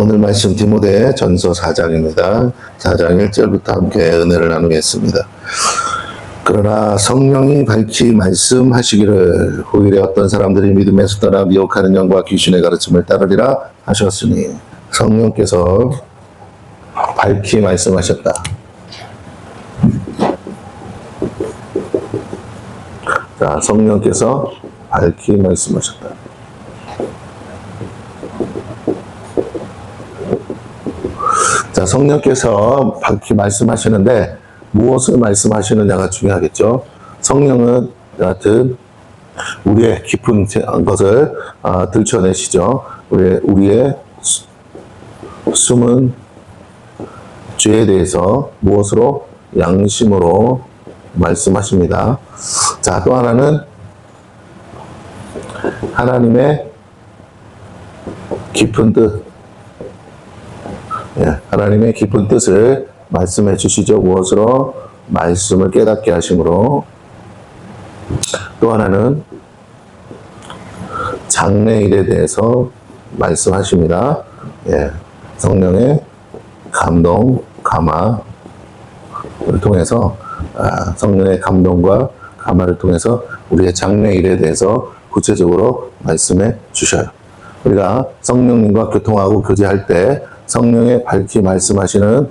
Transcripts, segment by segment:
오늘 말씀 디모데 전서 4장입니다. 4장 1절부터 함께 은혜를 나누겠습니다. 그러나 성령이 밝히 말씀하시기를 후일에 어떤 사람들이 믿음에서 떠나 미혹하는 영과 귀신의 가르침을 따르리라 하셨으니 성령께서 밝히 말씀하셨다. 자, 성령께서 밝히 말씀하셨다. 자, 성령께서 밝히 말씀하시는데 무엇을 말씀하시느냐가 중요하겠죠. 성령은 여하튼 우리의 깊은 것을 들춰내시죠. 우리의 숨은 죄에 대해서 무엇으로? 양심으로 말씀하십니다. 자, 또 하나는 하나님의 깊은 뜻, 하나님의 깊은 뜻을 말씀해 주시죠. 무엇으로? 말씀을 깨닫게 하심으로. 또 하나는 장래일에 대해서 말씀하십니다. 성령의 감동, 감화를 통해서 성령의 감동과 감화를 통해서 우리의 장래일에 대해서 구체적으로 말씀해 주셔요. 우리가 성령님과 교통하고 교제할 때 성령의 밝히 말씀하시는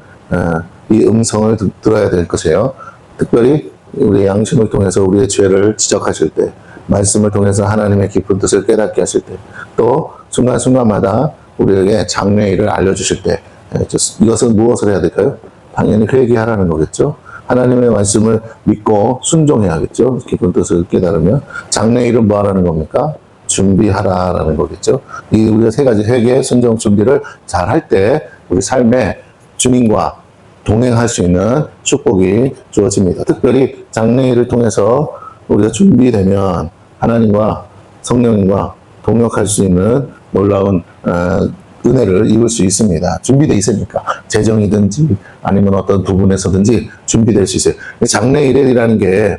이 음성을 들어야 될 것이에요. 특별히 우리의 양심을 통해서 우리의 죄를 지적하실 때, 말씀을 통해서 하나님의 깊은 뜻을 깨닫게 하실 때, 또 순간순간마다 우리에게 장래일을 알려주실 때, 이것은 무엇을 해야 될까요? 당연히 회개하라는 거겠죠. 하나님의 말씀을 믿고 순종해야겠죠. 깊은 뜻을 깨달으면. 장래일은 뭐 하라는 겁니까? 준비하라라는 거겠죠. 이 우리가 세 가지 회개, 순종, 준비를 잘 할 때 우리 삶에 주님과 동행할 수 있는 축복이 주어집니다. 특별히 장래일을 통해서 우리가 준비되면 하나님과 성령님과 동역할 수 있는 놀라운 은혜를 입을 수 있습니다. 준비되어 있으니까. 재정이든지 아니면 어떤 부분에서든지 준비될 수 있어요. 장래일이라는 게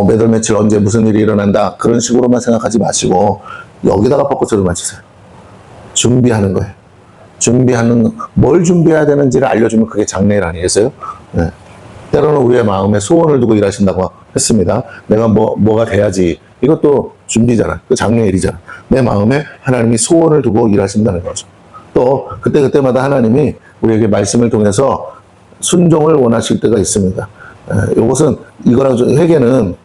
매달 며칠 언제 무슨 일이 일어난다 그런 식으로만 생각하지 마시고 여기다가 벚꽃을 맞추세요. 준비하는 거예요. 뭘 준비해야 되는지를 알려주면 그게 장래일 아니겠어요? 때로는 우리의 마음에 소원을 두고 일하신다고 했습니다. 내가 뭐가 돼야지. 이것도 준비잖아. 그 장래일이잖아. 내 마음에 하나님이 소원을 두고 일하신다는 거죠. 또 그때마다 하나님이 우리에게 말씀을 통해서 순종을 원하실 때가 있습니다. 이것은 이거랑 회개는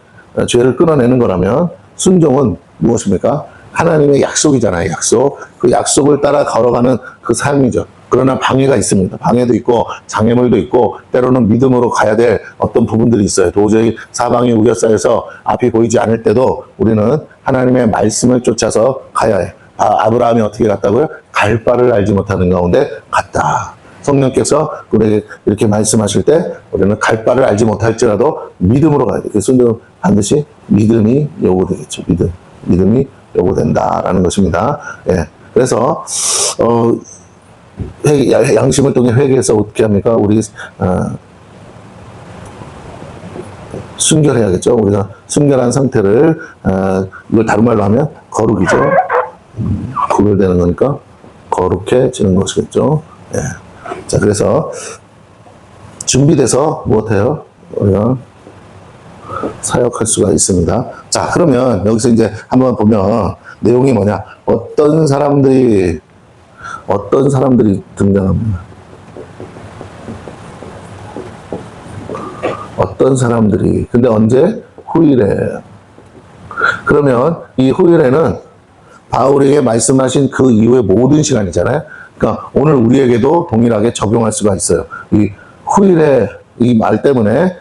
죄를 끊어내는 거라면 순종은 무엇입니까? 하나님의 약속이잖아요. 약속. 그 약속을 따라 걸어가는 그 삶이죠. 그러나 방해가 있습니다. 방해도 있고 장애물도 있고 때로는 믿음으로 가야 될 어떤 부분들이 있어요. 도저히 사방이 우겨싸여서 앞이 보이지 않을 때도 우리는 하나님의 말씀을 쫓아서 가야 해요. 아브라함이 어떻게 갔다고요? 갈 바를 알지 못하는 가운데 갔다. 성령께서 우리에게 이렇게 말씀하실 때 우리는 갈 바를 알지 못할지라도 믿음으로 가야 돼요. 그래서 반드시 믿음이 요구되겠죠. 믿음이 요구된다라는 것입니다. 그래서 양심을 통해 회개해서 어떻게 합니까? 우리 순결해야겠죠. 우리가 순결한 상태를 이걸 다른 말로 하면 거룩이죠. 구별되는 거니까 거룩해지는 것이겠죠. 자, 그래서 준비돼서 무엇해요? 우리가 사역할 수가 있습니다. 자, 그러면 여기서 이제 한번 보면 내용이 뭐냐? 어떤 사람들이 등장합니다. 어떤 사람들이. 근데 언제? 후일에. 그러면 이 후일에는 바울에게 말씀하신 그 이후의 모든 시간이잖아요. 그러니까 오늘 우리에게도 동일하게 적용할 수가 있어요. 이 후일에 이 말 때문에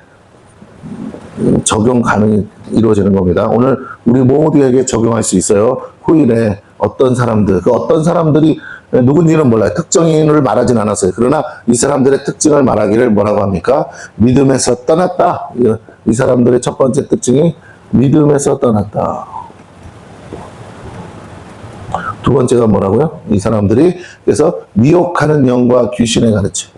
적용 가능이 이루어지는 겁니다. 오늘 우리 모두에게 적용할 수 있어요. 후일에 어떤 사람들, 그 어떤 사람들이 누군지는 몰라요. 특정인을 말하진 않았어요. 그러나 이 사람들의 특징을 말하기를 뭐라고 합니까? 믿음에서 떠났다. 이 사람들의 첫 번째 특징이 믿음에서 떠났다. 두 번째가 뭐라고요? 이 사람들이 그래서 미혹하는 영과 귀신의 가르침.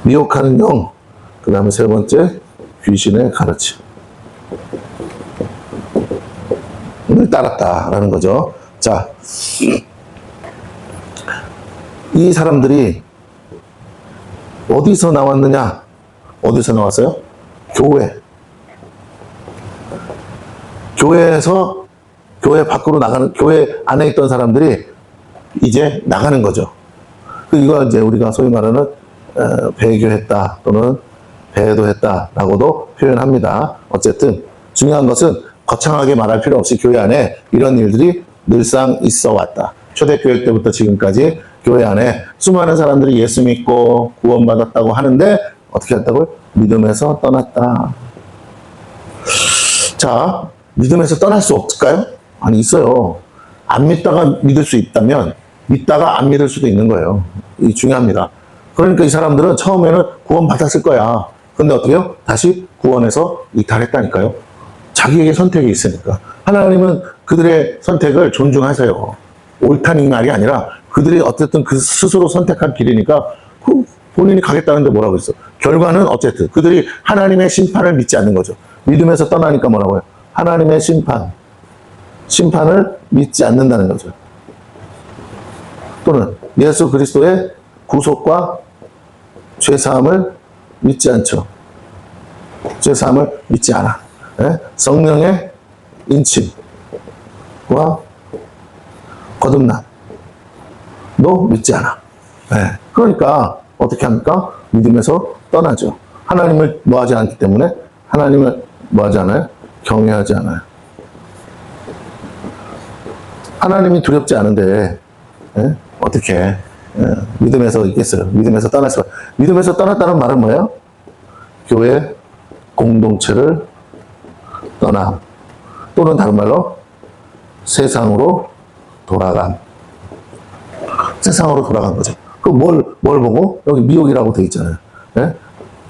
미혹하는 영, 그 다음에 세 번째 귀신의 가르침. 을 따랐다라는 거죠. 자, 이 사람들이 어디서 나왔느냐? 어디서 나왔어요? 교회. 교회에서, 교회 밖으로 나가는, 교회 안에 있던 사람들이 이제 나가는 거죠. 이거 이제 우리가 소위 말하는 배교했다 또는 배도했다라고도 표현합니다. 어쨌든 중요한 것은 거창하게 말할 필요 없이 교회 안에 이런 일들이 늘상 있어 왔다. 초대교회 때부터 지금까지 교회 안에 수많은 사람들이 예수 믿고 구원받았다고 하는데 어떻게 했다고요? 믿음에서 떠났다. 자, 믿음에서 떠날 수 없을까요? 아니, 있어요. 안 믿다가 믿을 수 있다면 믿다가 안 믿을 수도 있는 거예요. 이 중요합니다. 그러니까 이 사람들은 처음에는 구원받았을 거야. 근데 어떻게 해요? 다시 구원에서 이탈했다니까요. 자기에게 선택이 있으니까. 하나님은 그들의 선택을 존중하세요. 옳다는 말이 아니라 그들이 어쨌든 그 스스로 선택한 길이니까 그 본인이 가겠다는데 뭐라고 했어. 결과는 어쨌든 그들이 하나님의 심판을 믿지 않는 거죠. 믿음에서 떠나니까 뭐라고요? 하나님의 심판을 믿지 않는다는 거죠. 또는 예수 그리스도의 구속과 죄사함을 믿지 않죠. 죄사함을 믿지 않아. 예? 성령의 인침과 거듭남도 믿지 않아. 예. 그러니까 어떻게 합니까? 믿음에서 떠나죠. 하나님을 뭐하지 않기 때문에 하나님을 뭐하지 않아요? 경외하지 않아요. 하나님이 두렵지 않은데 예? 어떻게 믿음에서 있겠어요? 믿음에서 떠날 수가. 믿음에서 떠났다는 말은 뭐예요? 교회 공동체를 떠남 또는 다른 말로 세상으로 돌아간. 세상으로 돌아간 거죠. 그 뭘 보고? 여기 미혹이라고 돼 있잖아요. 예?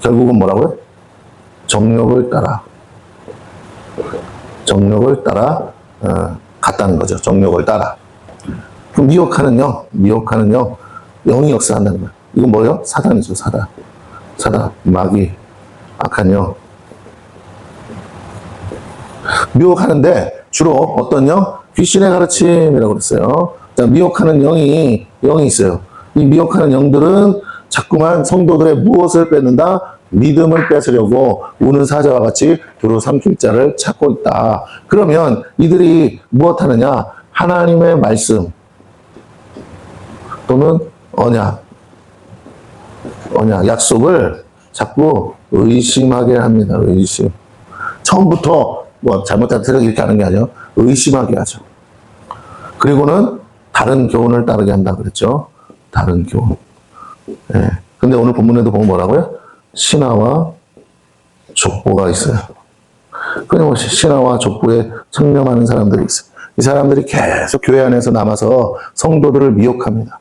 결국은 뭐라고요? 정욕을 따라 갔다는 거죠. 정욕을 따라. 그 미혹하는 영이 역사한다는 거예요. 이건 뭐예요? 사단이죠, 사단, 마귀, 악한 영. 미혹하는데 주로 어떤 영? 귀신의 가르침이라고 그랬어요. 자, 미혹하는 영이 있어요. 이 미혹하는 영들은 자꾸만 성도들의 무엇을 뺏는다? 믿음을 뺏으려고 우는 사자와 같이 두루 삼킬 자를 찾고 있다. 그러면 이들이 무엇 하느냐? 하나님의 말씀 또는 언약, 약속을 자꾸 의심하게 합니다. 의심. 처음부터 뭐 잘못한 트럭 이렇게 하는 게 아니라 의심하게 하죠. 그리고는 다른 교훈을 따르게 한다 그랬죠. 다른 교훈. 예. 근데 오늘 본문에도 보면 뭐라고요? 신하와 족보가 있어요. 끊임없이 신하와 족보에 청렴하는 사람들이 있어요. 이 사람들이 계속 교회 안에서 남아서 성도들을 미혹합니다.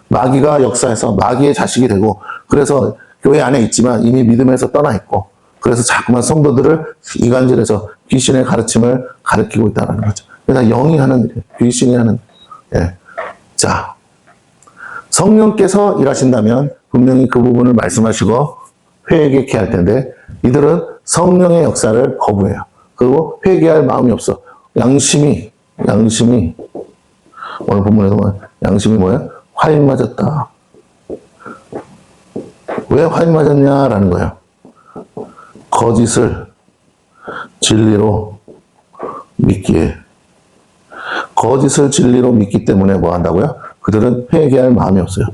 마귀가 역사해서 마귀의 자식이 되고, 그래서 교회 안에 있지만 이미 믿음에서 떠나 있고, 그래서 자꾸만 성도들을 이간질해서 귀신의 가르침을 가르치고 있다는 거죠. 그래서 영이 하는 일이에요. 귀신이 하는 일. 예. 자, 성령께서 일하신다면 분명히 그 부분을 말씀하시고 회개케 할 텐데, 이들은 성령의 역사를 거부해요. 그리고 회개할 마음이 없어. 양심이 오늘 본문에서 양심이 뭐예요? 화인 맞았다. 왜 화인 맞았냐라는 거예요. 거짓을 진리로 믿기에. 거짓을 진리로 믿기 때문에 뭐 한다고요? 그들은 회개할 마음이 없어요.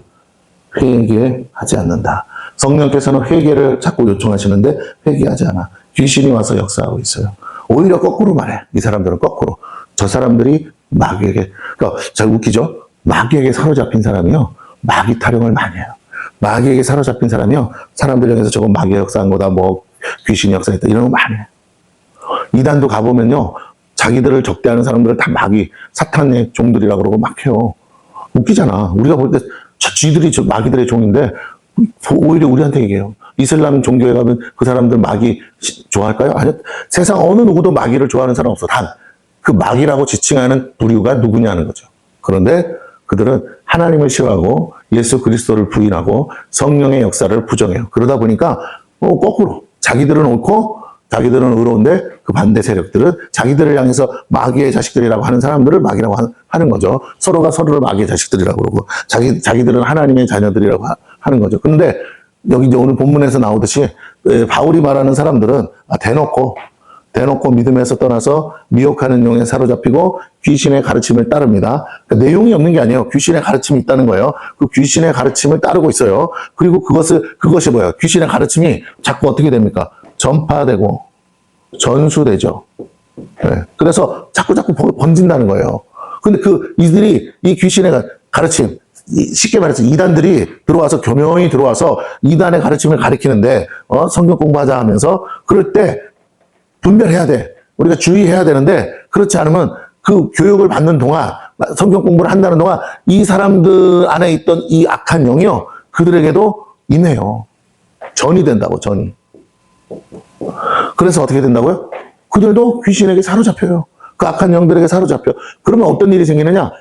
회개하지 않는다. 성령께서는 회개를 자꾸 요청하시는데 회개하지 않아. 귀신이 와서 역사하고 있어요. 오히려 거꾸로 말해. 이 사람들은 거꾸로. 저 사람들이 마귀에게, 그러니까 잘 웃기죠? 마귀에게 사로잡힌 사람이요, 마귀 타령을 많이 해요. 마귀에게 사로잡힌 사람이요, 사람들 중에서 저건 마귀의 역사한 거다, 뭐 귀신이 역사했다, 이런 거 많이 해요. 이단도 가보면요, 자기들을 적대하는 사람들을 다 마귀, 사탄의 종들이라고 그러고 막 해요. 웃기잖아. 우리가 볼 때 쥐들이 마귀들의 종인데 오히려 우리한테 얘기해요. 이슬람 종교에 가면 그 사람들 마귀 좋아할까요? 아니요. 세상 어느 누구도 마귀를 좋아하는 사람 없어. 단 그 마귀라고 지칭하는 부류가 누구냐는 거죠. 그런데 그들은 하나님을 싫어하고 예수 그리스도를 부인하고 성령의 역사를 부정해요. 그러다 보니까 거꾸로 자기들은 옳고 자기들은 의로운데 그 반대 세력들은 자기들을 향해서 마귀의 자식들이라고 하는 사람들을 마귀라고 하는 거죠. 서로가 서로를 마귀의 자식들이라고 그러고 자기들은 하나님의 자녀들이라고 하는 거죠. 근데 여기 이제 오늘 본문에서 나오듯이 바울이 말하는 사람들은 대놓고 믿음에서 떠나서 미혹하는 용에 사로잡히고 귀신의 가르침을 따릅니다. 그러니까 내용이 없는 게 아니에요. 귀신의 가르침이 있다는 거예요. 그 귀신의 가르침을 따르고 있어요. 그리고 그것이 뭐예요? 귀신의 가르침이 자꾸 어떻게 됩니까? 전파되고 전수되죠. 네. 그래서 자꾸 번진다는 거예요. 근데 이들이 이 귀신의 가르침, 쉽게 말해서 이단들이 교묘히 들어와서 이단의 가르침을 가리키는데, 성경 공부하자 하면서, 그럴 때 분별해야 돼. 우리가 주의해야 되는데, 그렇지 않으면 그 교육을 받는 동안, 성경 공부를 한다는 동안, 이 사람들 안에 있던 이 악한 영이요, 그들에게도 임해요. 전이 된다고, 전이. 그래서 어떻게 된다고요? 그들도 귀신에게 사로잡혀요. 그 악한 영들에게 사로잡혀. 그러면 어떤 일이 생기느냐?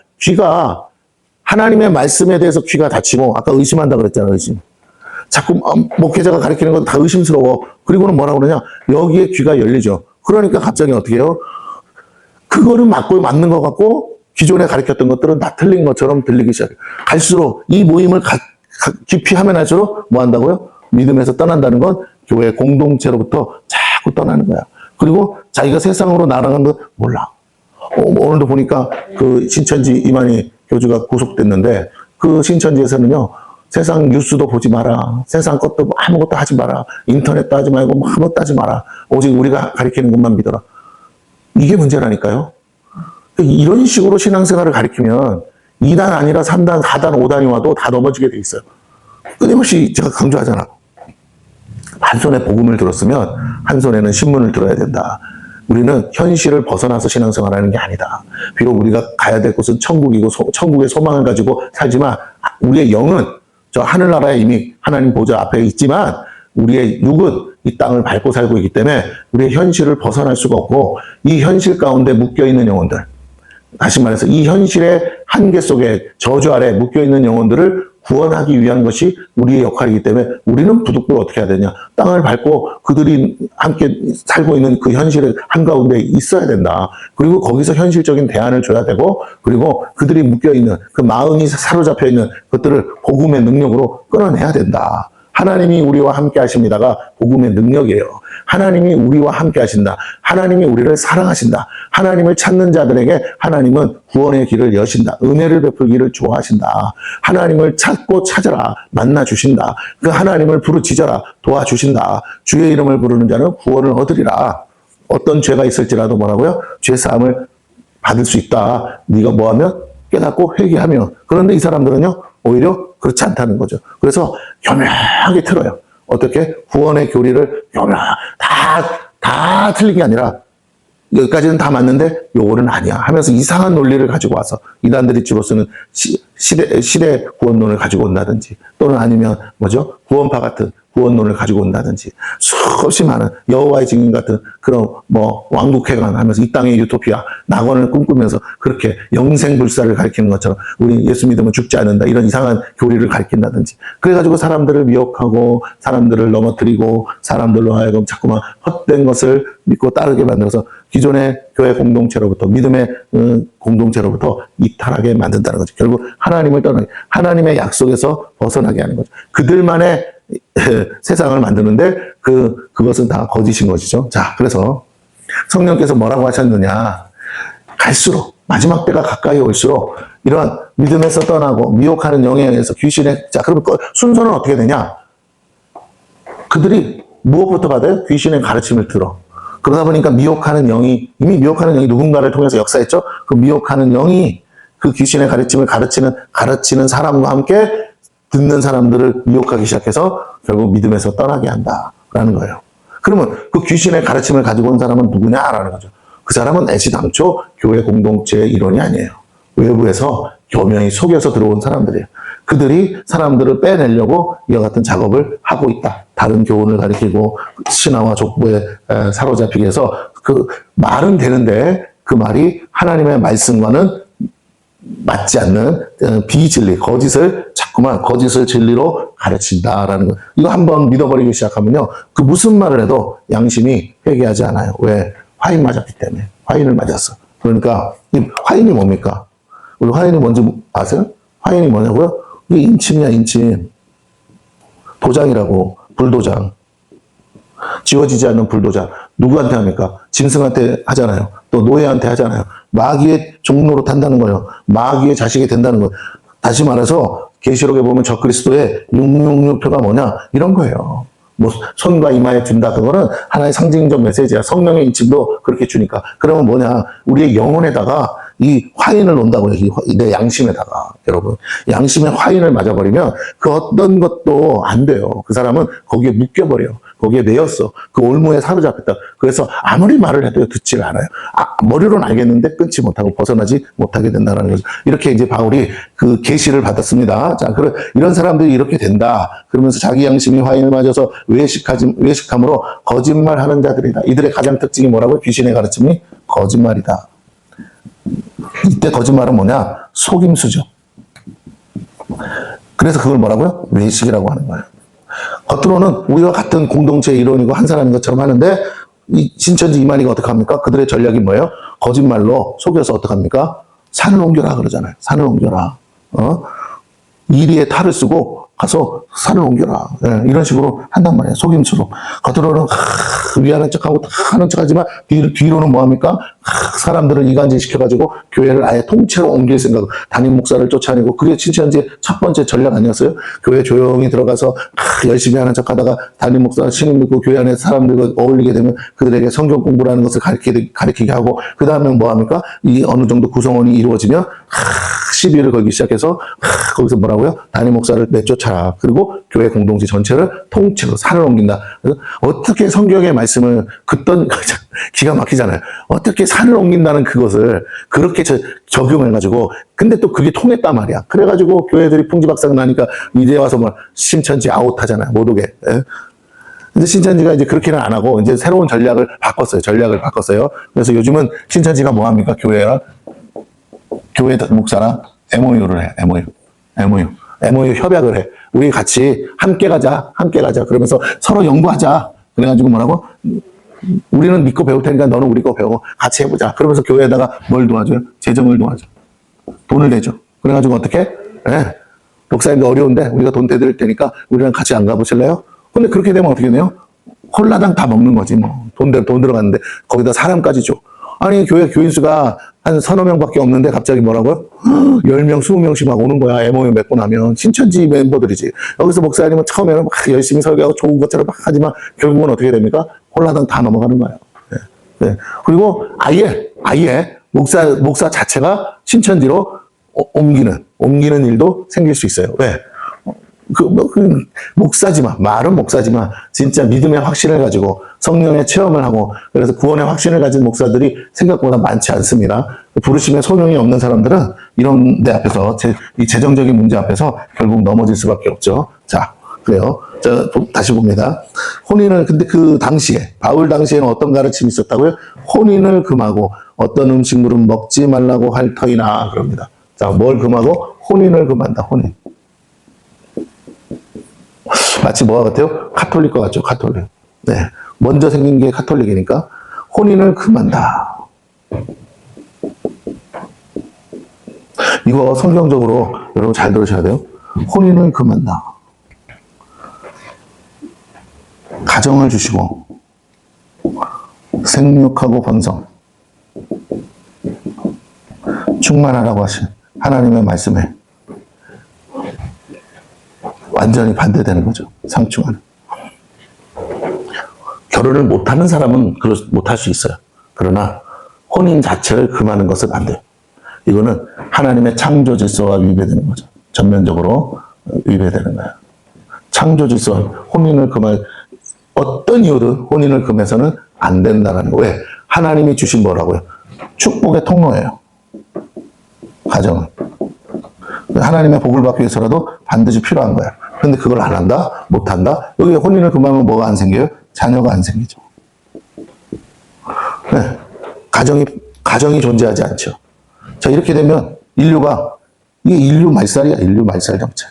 하나님의 말씀에 대해서 귀가 닫히고, 아까 의심한다 그랬잖아요, 의심. 자꾸 목회자가 가르치는 건 다 의심스러워. 그리고는 뭐라고 그러냐? 여기에 귀가 열리죠. 그러니까 갑자기 어떻게 해요? 그거를 맞는 것 같고, 기존에 가르쳤던 것들은 다 틀린 것처럼 들리기 시작해요. 갈수록 이 모임을 깊이 하면 할수록 뭐 한다고요? 믿음에서 떠난다는 건 교회 공동체로부터 자꾸 떠나는 거야. 그리고 자기가 세상으로 날아가는 거 몰라. 오늘도 보니까 그 신천지 이만희 교주가 구속됐는데, 그 신천지에서는요, 세상 뉴스도 보지 마라. 세상 것도 아무것도 하지 마라. 인터넷도 하지 말고 아무것도 하지 마라. 오직 우리가 가르치는 것만 믿어라. 이게 문제라니까요. 이런 식으로 신앙생활을 가르치면 2단 아니라 3단, 4단, 5단이 와도 다 넘어지게 돼 있어요. 끊임없이 제가 강조하잖아. 한 손에 복음을 들었으면 한 손에는 신문을 들어야 된다. 우리는 현실을 벗어나서 신앙생활하는 게 아니다. 비록 우리가 가야 될 곳은 천국이고 천국의 소망을 가지고 살지만 우리의 영은 저 하늘나라에 이미 하나님 보좌 앞에 있지만 우리의 육은 이 땅을 밟고 살고 있기 때문에 우리의 현실을 벗어날 수가 없고 이 현실 가운데 묶여있는 영혼들, 다시 말해서 이 현실의 한계 속에 저주 아래 묶여있는 영혼들을 구원하기 위한 것이 우리의 역할이기 때문에 우리는 부득불 어떻게 해야 되냐. 땅을 밟고 그들이 함께 살고 있는 그 현실의 한가운데 있어야 된다. 그리고 거기서 현실적인 대안을 줘야 되고 그리고 그들이 묶여있는 그 마음이 사로잡혀 있는 것들을 복음의 능력으로 끌어내야 된다. 하나님이 우리와 함께 하십니다가 복음의 능력이에요. 하나님이 우리와 함께 하신다. 하나님이 우리를 사랑하신다. 하나님을 찾는 자들에게 하나님은 구원의 길을 여신다. 은혜를 베풀기를 좋아하신다. 하나님을 찾고 찾아라. 만나 주신다. 그 하나님을 부르짖어라. 도와주신다. 주의 이름을 부르는 자는 구원을 얻으리라. 어떤 죄가 있을지라도 뭐라고요? 죄사함을 받을 수 있다. 네가 뭐하면? 깨닫고 회개하면. 그런데 이 사람들은요. 오히려 그렇지 않다는 거죠. 그래서 교묘하게 틀어요. 어떻게? 구원의 교리를 다 틀린 게 아니라 여기까지는 다 맞는데 요거는 아니야 하면서 이상한 논리를 가지고 와서 이단들이 주로 쓰는 시대 구원론을 가지고 온다든지 또는 아니면 뭐죠? 구원파 같은 구원론을 가지고 온다든지 수없이 많은 여호와의 증인 같은 그런 뭐 왕국회관 하면서 이 땅의 유토피아 낙원을 꿈꾸면서 그렇게 영생불사를 가리키는 것처럼 우리 예수 믿으면 죽지 않는다 이런 이상한 교리를 가리킨다든지 그래가지고 사람들을 미혹하고 사람들을 넘어뜨리고 사람들로 하여금 자꾸만 헛된 것을 믿고 따르게 만들어서 기존의 교회 공동체로부터 믿음의 공동체로부터 이탈하게 만든다는 거죠. 결국 하나님을 떠나게 하나님의 약속에서 벗어나게 하는 거죠. 그들만의 세상을 만드는데 그것은 다 거짓인 것이죠. 자, 그래서 성령께서 뭐라고 하셨느냐? 갈수록 마지막 때가 가까이 올수록 이러한 믿음에서 떠나고 미혹하는 영에 의해서 귀신의 자, 그러면 순서는 어떻게 되냐? 그들이 무엇부터 받아요? 귀신의 가르침을 들어. 그러다 보니까 미혹하는 영이 이미 미혹하는 영이 누군가를 통해서 역사했죠. 그 미혹하는 영이 그 귀신의 가르침을 가르치는 사람과 함께 듣는 사람들을 미혹하기 시작해서 결국 믿음에서 떠나게 한다라는 거예요. 그러면 그 귀신의 가르침을 가지고 온 사람은 누구냐라는 거죠. 그 사람은 애시당초 교회 공동체의 일원이 아니에요. 외부에서 교명이 속여서 들어온 사람들이에요. 그들이 사람들을 빼내려고 이와 같은 작업을 하고 있다. 다른 교훈을 가리키고 신화와 족보에 사로잡히게 해서 그 말은 되는데 그 말이 하나님의 말씀과는 맞지 않는 비진리, 거짓을 자꾸 19만 거짓을 진리로 가르친다라는 거. 이거 한번 믿어버리기 시작하면요. 그 무슨 말을 해도 양심이 회개하지 않아요. 왜? 화인 맞았기 때문에. 화인을 맞았어. 그러니까 이 화인이 뭡니까? 우리 화인이 뭔지 아세요? 화인이 뭐냐고요? 이게 인침이야, 인침. 도장이라고. 불도장. 지워지지 않는 불도장. 누구한테 합니까? 짐승한테 하잖아요. 또 노예한테 하잖아요. 마귀의 종로로 탄다는 거예요. 마귀의 자식이 된다는 거예요. 다시 말해서 계시록에 보면 적그리스도의 666표가 뭐냐? 이런 거예요. 뭐 손과 이마에 든다. 그거는 하나의 상징적 메시지야. 성령의 인침도 그렇게 주니까. 그러면 뭐냐? 우리의 영혼에다가 이 화인을 놓는다고요. 내 양심에다가. 여러분. 양심에 화인을 맞아버리면 그 어떤 것도 안 돼요. 그 사람은 거기에 묶여버려. 거기에 매였어. 그 올무에 사로잡혔다. 그래서 아무리 말을 해도 듣지를 않아요. 머리로는 알겠는데 끊지 못하고 벗어나지 못하게 된다는 거죠. 이렇게 이제 바울이 그 계시를 받았습니다. 자, 이런 사람들이 이렇게 된다. 그러면서 자기 양심이 화인을 맞아서 외식함으로 거짓말하는 자들이다. 이들의 가장 특징이 뭐라고요? 귀신의 가르침이 거짓말이다. 이때 거짓말은 뭐냐? 속임수죠. 그래서 그걸 뭐라고요? 외식이라고 하는 거예요. 겉으로는 우리와 같은 공동체의 일원이고 한 사람인 것처럼 하는데 이 신천지 이만희가 어떻게 합니까? 그들의 전략이 뭐예요? 거짓말로 속여서 어떻게 합니까? 산을 옮겨라 그러잖아요. 산을 옮겨라. 이리에 탈을 쓰고 가서 산을 옮겨라. 예, 이런 식으로 한단 말이에요. 속임수로. 겉으로는 위하는 척하고 하는 척하지만 뒤로는 뭐합니까? 사람들을 이간질 시켜가지고 교회를 아예 통째로 옮길 생각. 담임 목사를 쫓아내고 그게 신천지의 첫 번째 전략 아니었어요? 교회 조용히 들어가서 열심히 하는 척하다가 담임 목사 신임 믿고 교회 안에 사람들과 어울리게 되면 그들에게 성경 공부라는 것을 가르치게 하고 그 다음에 뭐합니까? 이 어느 정도 구성원이 이루어지면 시비를 걸기 시작해서 거기서 뭐라고요? 담임 목사를 내쫓아라. 그리고 교회 공동체 전체를 통째로 산을 옮긴다. 그래서 어떻게 성경의 말씀을 기가 막히잖아요. 어떻게 산을 옮긴다는 그것을 그렇게 적용해가지고 근데 또 그게 통했단 말이야. 그래가지고 교회들이 풍지박산 나니까 이제 와서 뭐 신천지 아웃하잖아요. 못 오게. 예? 근데 신천지가 이제 그렇게는 안 하고 이제 새로운 전략을 바꿨어요. 그래서 요즘은 신천지가 뭐 합니까? 교회 목사랑 MOU를 해. MOU 협약을 해. 우리 같이 함께 가자. 그러면서 서로 연구하자. 그래가지고 뭐라고? 우리는 믿고 배울 테니까 너는 우리 거 배우고 같이 해보자. 그러면서 교회에다가 뭘 도와줘요? 재정을 도와줘. 돈을 내줘. 그래가지고 어떻게? 네. 목사님도 어려운데 우리가 돈 대드릴 테니까 우리랑 같이 안 가보실래요? 근데 그렇게 되면 어떻게 돼요? 홀라당 다 먹는 거지 뭐. 돈 들어갔는데 거기다 사람까지 줘. 아니 교회 교인수가 한 서너 명밖에 없는데 갑자기 뭐라고요? 10명, 20명씩 막 오는 거야. MOU 맺고 나면. 신천지 멤버들이지. 여기서 목사님은 처음에는 막 열심히 설교하고 좋은 것처럼 막 하지만 결국은 어떻게 됩니까? 홀라당 다 넘어가는 거예요. 네. 네. 그리고 아예 목사 자체가 신천지로 옮기는 일도 생길 수 있어요. 왜? 말은 목사지만, 진짜 믿음의 확신을 가지고 성령의 체험을 하고, 그래서 구원의 확신을 가진 목사들이 생각보다 많지 않습니다. 부르심에 소명이 없는 사람들은 이런 데 앞에서, 이 재정적인 문제 앞에서 결국 넘어질 수밖에 없죠. 자, 그래요. 자, 다시 봅니다. 근데 그 당시에, 바울 당시에는 어떤 가르침이 있었다고요? 혼인을 금하고 어떤 음식물은 먹지 말라고 할 터이나, 그럽니다. 자, 뭘 금하고? 혼인을 금한다, 혼인. 마치 뭐와 같아요? 카톨릭과 같죠, 카톨릭. 네. 먼저 생긴 게 카톨릭이니까 혼인을 금한다. 이거 성경적으로 여러분 잘 들으셔야 돼요. 혼인을 금한다. 가정을 주시고 생육하고 번성 충만하라고 하신 하나님의 말씀에 완전히 반대되는 거죠. 상충하는. 결혼을 못하는 사람은 못할 수 있어요. 그러나 혼인 자체를 금하는 것은 안 돼요. 이거는 하나님의 창조 질서와 위배되는 거죠. 전면적으로 위배되는 거예요. 창조 질서, 혼인을 금할 어떤 이유로 혼인을 금해서는 안 된다는 거예요. 왜? 하나님이 주신 뭐라고요? 축복의 통로예요. 가정은. 하나님의 복을 받기 위해서라도 반드시 필요한 거예요. 근데 그걸 안 한다? 못 한다? 여기 혼인을 금하면 뭐가 안 생겨요? 자녀가 안 생기죠. 네. 가정이 존재하지 않죠. 자, 이렇게 되면 이게 인류 말살이야, 인류 말살 정책.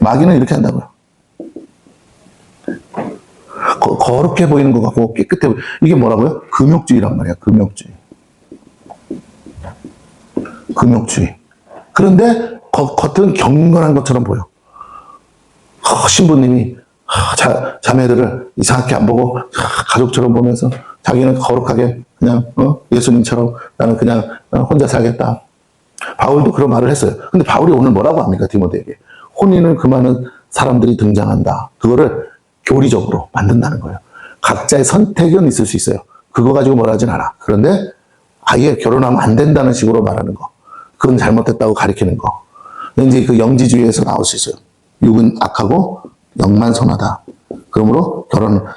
마귀는 이렇게 한다고요. 거룩해 보이는 것 같고 깨끗해 이게 뭐라고요? 금욕주의란 말이야. 금욕주의. 그런데 겉은 경건한 것처럼 보여. 신부님이 자매들을 이상하게 안 보고 가족처럼 보면서 자기는 거룩하게 그냥 예수님처럼 나는 그냥 혼자 살겠다. 바울도 그런 말을 했어요. 근데 바울이 오늘 뭐라고 합니까? 디모데에게. 혼인을 금하는 사람들이 등장한다. 그거를 교리적으로 만든다는 거예요. 각자의 선택은 있을 수 있어요. 그거 가지고 뭐라 하진 않아. 그런데 아예 결혼하면 안 된다는 식으로 말하는 거. 그건 잘못됐다고 가리키는 거. 이제 그 영지주의에서 나올 수 있어요. 육은 악하고 영만 선하다. 그러므로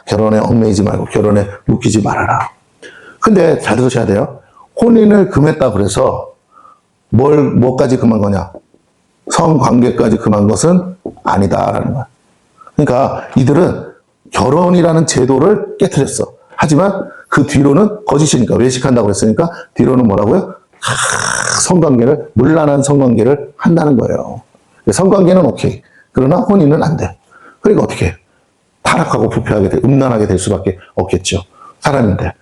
결혼에 얽매이지 말고 결혼에 묶이지 말아라. 근데 잘 들으셔야 돼요. 혼인을 금했다 그래서 뭐까지 금한 거냐? 성관계까지 금한 것은 아니다라는 거야. 그러니까 이들은 결혼이라는 제도를 깨트렸어. 하지만 그 뒤로는 거짓이니까 외식한다고 했으니까 뒤로는 뭐라고요? 성관계를 문란한 성관계를 한다는 거예요. 성관계는 오케이. 그러나 혼인은 안 돼. 그러니까 어떻게 타락하고 부패하게 돼, 음란하게 될 수밖에 없겠죠. 사람인데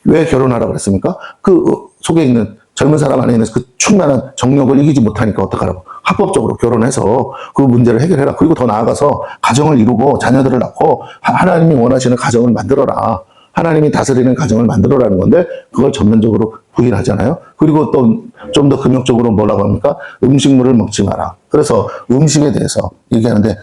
왜 결혼하라고 그랬습니까? 그 속에 있는 젊은 사람 안에 있는 그 충만한 정욕을 이기지 못하니까 어떡하라고? 합법적으로 결혼해서 그 문제를 해결해라. 그리고 더 나아가서 가정을 이루고 자녀들을 낳고 하나님이 원하시는 가정을 만들어라. 하나님이 다스리는 가정을 만들어라는 건데 그걸 전면적으로 부인하잖아요. 그리고 또 좀 더 금욕적으로 뭐라고 합니까? 음식물을 먹지 마라. 그래서 음식에 대해서 얘기하는데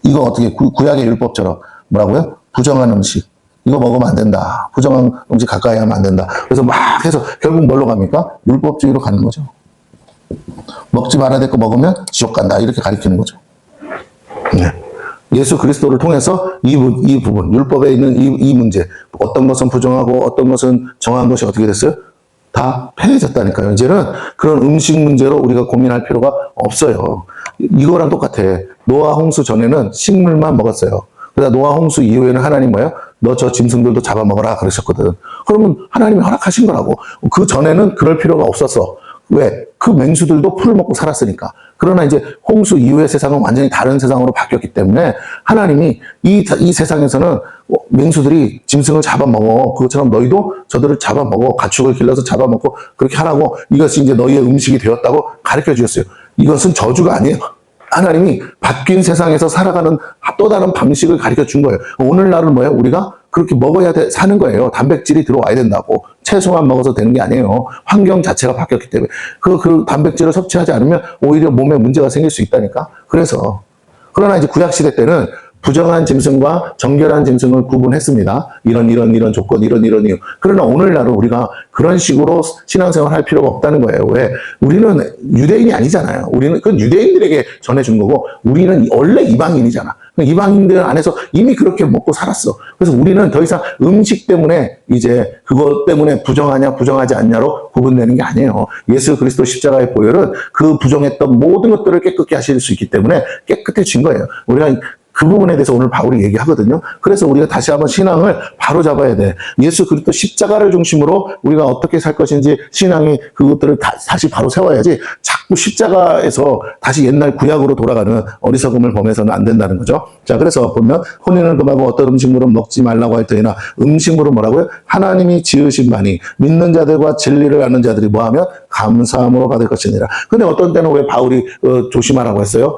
이거 어떻게 구약의 율법처럼 뭐라고요? 부정한 음식. 이거 먹으면 안 된다. 부정한 음식 가까이 하면 안 된다. 그래서 막 해서 결국 뭘로 갑니까? 율법주의로 가는 거죠. 먹지 말아야 될 거 먹으면 지옥 간다. 이렇게 가리키는 거죠. 네. 예수 그리스도를 통해서 이 부분, 율법에 있는 이 문제, 어떤 것은 부정하고 어떤 것은 정한 것이 어떻게 됐어요? 다 폐해졌다니까요. 이제는 그런 음식 문제로 우리가 고민할 필요가 없어요. 이거랑 똑같아. 노아 홍수 전에는 식물만 먹었어요. 그러다 노아 홍수 이후에는 하나님 뭐예요? 너 저 짐승들도 잡아먹어라 그러셨거든. 그러면 하나님이 허락하신 거라고. 그 전에는 그럴 필요가 없었어. 왜? 그 맹수들도 풀을 먹고 살았으니까. 그러나 이제 홍수 이후의 세상은 완전히 다른 세상으로 바뀌었기 때문에 하나님이 이 세상에서는 맹수들이 짐승을 잡아먹어. 그것처럼 너희도 저들을 잡아먹어. 가축을 길러서 잡아먹고 그렇게 하라고 이것이 이제 너희의 음식이 되었다고 가르쳐 주셨어요. 이것은 저주가 아니에요. 하나님이 바뀐 세상에서 살아가는 또 다른 방식을 가르쳐 준 거예요. 오늘날은 뭐예요? 우리가 그렇게 먹어야 사는 거예요. 단백질이 들어와야 된다고. 채소만 먹어서 되는 게 아니에요. 환경 자체가 바뀌었기 때문에. 그 단백질을 섭취하지 않으면 오히려 몸에 문제가 생길 수 있다니까. 그래서. 그러나 이제 구약시대 때는 부정한 짐승과 정결한 짐승을 구분했습니다. 이런 조건, 이런 이유. 그러나 오늘날은 우리가 그런 식으로 신앙생활 할 필요가 없다는 거예요. 왜? 우리는 유대인이 아니잖아요. 우리는 그건 유대인들에게 전해준 거고, 우리는 원래 이방인이잖아. 이방인들 안에서 이미 그렇게 먹고 살았어. 그래서 우리는 더 이상 음식 때문에 이제 그것 때문에 부정하냐, 부정하지 않냐로 구분되는 게 아니에요. 예수 그리스도 십자가의 보혈은 그 부정했던 모든 것들을 깨끗게 하실 수 있기 때문에 깨끗해진 거예요. 우리가 그 부분에 대해서 오늘 바울이 얘기하거든요. 그래서 우리가 다시 한번 신앙을 바로 잡아야 돼. 예수 그리스도 십자가를 중심으로 우리가 어떻게 살 것인지 신앙의 그것들을 다시 바로 세워야지 자꾸 십자가에서 다시 옛날 구약으로 돌아가는 어리석음을 범해서는 안 된다는 거죠. 자, 그래서 보면 혼인을 금하고 어떤 음식물은 먹지 말라고 할 때나 음식물은 뭐라고요? 하나님이 지으신 바니 믿는 자들과 진리를 아는 자들이 뭐하면 감사함으로 받을 것이니라. 근데 어떤 때는 왜 바울이 조심하라고 했어요?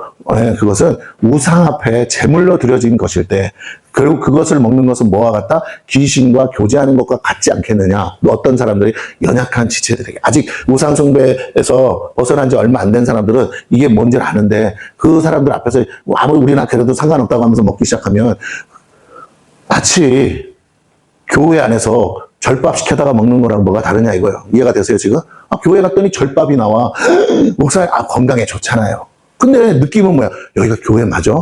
그것은 우상 앞에 제물로 드려진 것일 때 결국 그것을 먹는 것은 뭐와 같다? 귀신과 교제하는 것과 같지 않겠느냐? 어떤 사람들이 연약한 지체들에게 아직 우상 숭배에서 벗어난 지 얼마 안 된 사람들은 이게 뭔지를 아는데 그 사람들 앞에서 아무리 우리나 그래도 상관없다고 하면서 먹기 시작하면 마치 교회 안에서 절밥 시켜다가 먹는 거랑 뭐가 다르냐 이거예요. 이해가 되세요 지금? 교회 갔더니 절밥이 나와. 목사님 건강에 좋잖아요. 근데 느낌은 뭐야? 여기가 교회 맞아?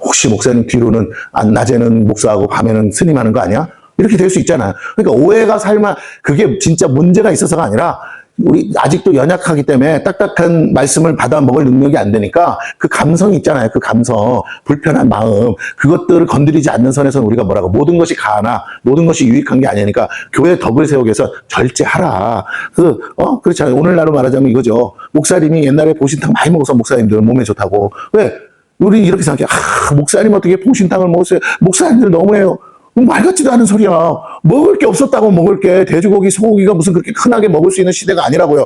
혹시 목사님 뒤로는 낮에는 목사하고 밤에는 스님하는 거 아니야? 이렇게 될 수 있잖아요. 그러니까 오해가 살만 그게 진짜 문제가 있어서가 아니라 우리 아직도 연약하기 때문에 딱딱한 말씀을 받아 먹을 능력이 안 되니까 그 감성이 있잖아요. 그 감성, 불편한 마음, 그것들을 건드리지 않는 선에서는 우리가 뭐라고 모든 것이 가하나 모든 것이 유익한 게 아니니까 교회 덕을 세우기 위해서 절제하라. 그렇잖아요. 오늘날로 말하자면 이거죠. 목사님이 옛날에 보신탕 많이 먹어서 목사님들 몸에 좋다고. 왜? 우리 이렇게 생각해. 목사님 어떻게 보신탕을 먹었어요? 목사님들 너무해요. 말 같지도 않은 소리야. 먹을 게 없었다고 먹을 게. 돼지고기, 소고기가 무슨 그렇게 흔하게 먹을 수 있는 시대가 아니라고요.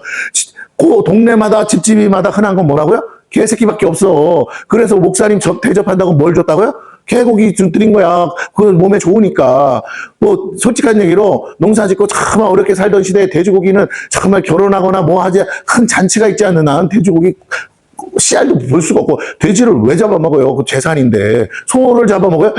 그 동네마다 집집이마다 흔한 건 뭐라고요? 개새끼밖에 없어. 그래서 목사님 대접한다고 뭘 줬다고요? 개고기 드린 거야. 그 몸에 좋으니까. 뭐 솔직한 얘기로 농사 짓고 정말 어렵게 살던 시대에 돼지고기는 정말 결혼하거나 뭐 하지 큰 잔치가 있지 않는 한 돼지고기 씨알도 볼 수가 없고, 돼지를 왜 잡아먹어요? 그 재산인데. 소를 잡아먹어요?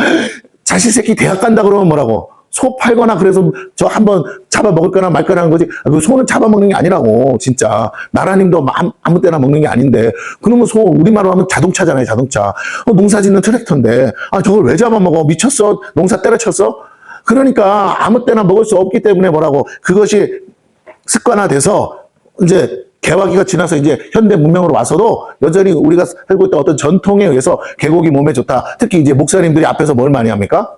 자식 새끼 대학 간다 그러면 뭐라고? 소 팔거나 그래서 저 한번 잡아먹을 거나 말 거나 하는 거지. 그 소는 잡아먹는 게 아니라고, 진짜. 나라님도 아무 때나 먹는 게 아닌데. 그러면 소, 우리말로 하면 자동차잖아요, 자동차. 농사 짓는 트랙터인데. 저걸 왜 잡아먹어? 미쳤어? 농사 때려쳤어? 그러니까 아무 때나 먹을 수 없기 때문에 뭐라고? 그것이 습관화돼서 이제 개화기가 지나서 이제 현대 문명으로 와서도 여전히 우리가 살고 있던 어떤 전통에 의해서 개고기 몸에 좋다. 특히 이제 목사님들이 앞에서 뭘 많이 합니까?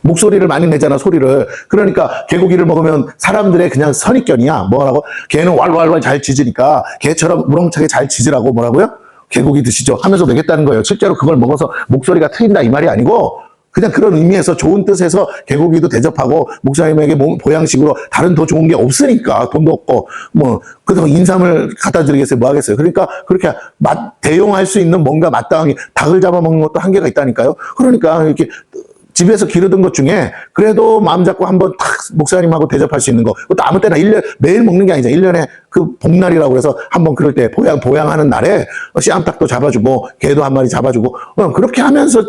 목소리를 많이 내잖아, 소리를. 그러니까 개고기를 먹으면 사람들의 그냥 선입견이야. 뭐라고? 개는 왈왈왈 잘 짖으니까 개처럼 우렁차게 잘 짖으라고 뭐라고요? 개고기 드시죠 하면서 먹겠다는 거예요. 실제로 그걸 먹어서 목소리가 트인다 이 말이 아니고, 그냥 그런 의미에서 좋은 뜻에서 개고기도 대접하고 목사님에게 보양식으로 다른 더 좋은 게 없으니까, 돈도 없고 뭐 그래서 인삼을 갖다 드리겠어요, 뭐 하겠어요. 그러니까 그렇게 대용할 수 있는 뭔가 마땅하게 닭을 잡아먹는 것도 한계가 있다니까요. 그러니까 이렇게 집에서 기르던 것 중에 그래도 마음 잡고 한번 탁 목사님하고 대접할 수 있는 거, 그것도 아무 때나 매일 먹는 게 아니죠. 1년에 그 복날이라고 해서 한번 그럴 때 보양하는 날에 씨암탉도 잡아주고 개도 한 마리 잡아주고 그렇게 하면서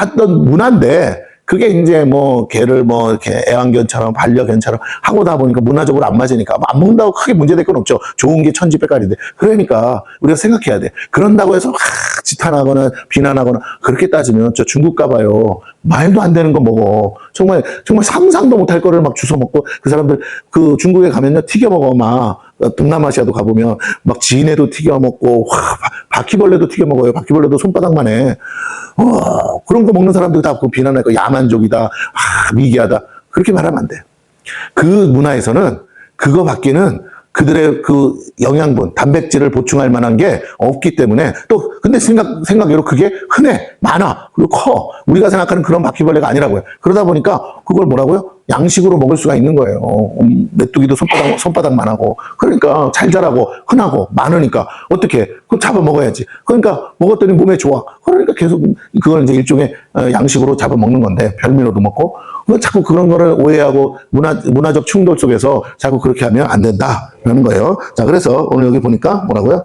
했던 문화인데, 그게 이제 뭐 개를 뭐 이렇게 애완견처럼 반려견처럼 하고 다 보니까 문화적으로 안 맞으니까 안 먹는다고 크게 문제될 건 없죠. 좋은 게 천지백갈인데. 그러니까 우리가 생각해야 돼. 그런다고 해서 지탄하거나 비난하거나 그렇게 따지면 저 중국 가봐요. 말도 안 되는 거 먹어. 정말 상상도 못할 거를 막 주워 먹고, 그 사람들 그 중국에 가면요 튀겨 먹어. 막 동남아시아도 가보면 막 지네도 튀겨 먹고 바퀴벌레도 튀겨 먹어요. 바퀴벌레도 손바닥만 해. 그런 거 먹는 사람들 다 그 비난할 거 야만족이다, 미개하다, 그렇게 말하면 안 돼. 그 문화에서는 그거 밖에는 그들의 그 영양분, 단백질을 보충할 만한 게 없기 때문에, 또 근데 생각외로 그게 흔해, 많아, 그리고 커. 우리가 생각하는 그런 바퀴벌레가 아니라고요. 그러다 보니까 그걸 뭐라고요? 양식으로 먹을 수가 있는 거예요. 메뚜기도 손바닥만 하고. 그러니까 잘 자라고 흔하고 많으니까 어떻게? 그럼 잡아 먹어야지. 그러니까 먹었더니 몸에 좋아. 그러니까 계속 그걸 이제 일종의 양식으로 잡아 먹는 건데, 별미로도 먹고. 자꾸 그런 거를 오해하고 문화적 충돌 속에서 자꾸 그렇게 하면 안 된다라는 거예요. 자, 그래서 오늘 여기 보니까 뭐라고요?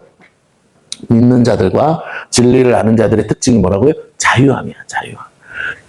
믿는 자들과 진리를 아는 자들의 특징이 뭐라고요? 자유함이야, 자유함.